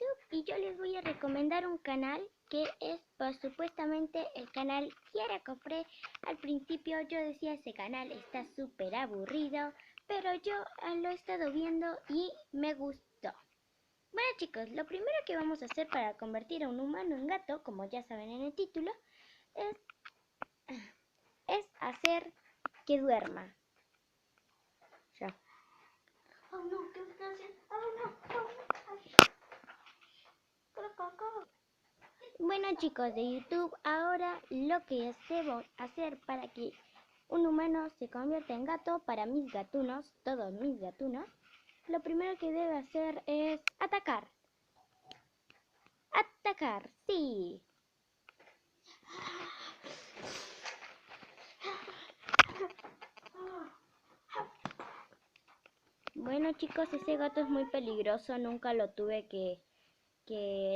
YouTube y yo les voy a recomendar un canal que es pues, supuestamente el canal Kiara Cofré. Al principio yo decía ese canal está súper aburrido, pero yo lo he estado viendo y me gustó. Bueno chicos, lo primero que vamos a hacer para convertir a un humano en gato, como ya saben en el título, es hacer que duerma. Ya. Oh no, ¿qué estás haciendo? Oh no, Bueno chicos de YouTube, ahora lo que debo hacer para que un humano se convierta en gato para mis gatunos, todos mis gatunos, lo primero que debe hacer es atacar. Atacar, sí. Bueno chicos, ese gato es muy peligroso, nunca lo tuve que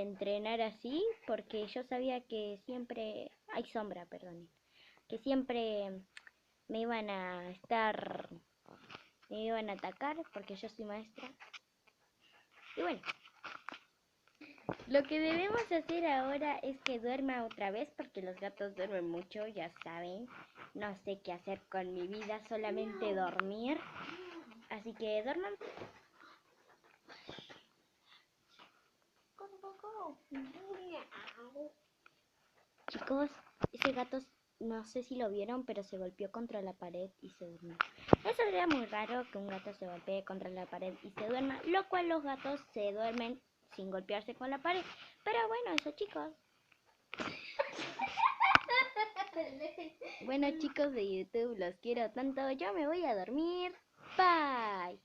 entrenar así porque yo sabía que siempre, hay sombra, perdón, que siempre me iban a atacar porque yo soy maestra. Y bueno, lo que debemos hacer ahora es que duerma otra vez porque los gatos duermen mucho, ya saben. No sé qué hacer con mi vida, solamente dormir. Así que duerman. Chicos, ese gato no sé si lo vieron, pero se golpeó contra la pared y se durmió. Eso sería muy raro que un gato se golpee contra la pared y se duerma, lo cual los gatos se duermen sin golpearse con la pared. Pero bueno, eso chicos. Bueno chicos de YouTube, los quiero tanto, yo me voy a dormir. Bye.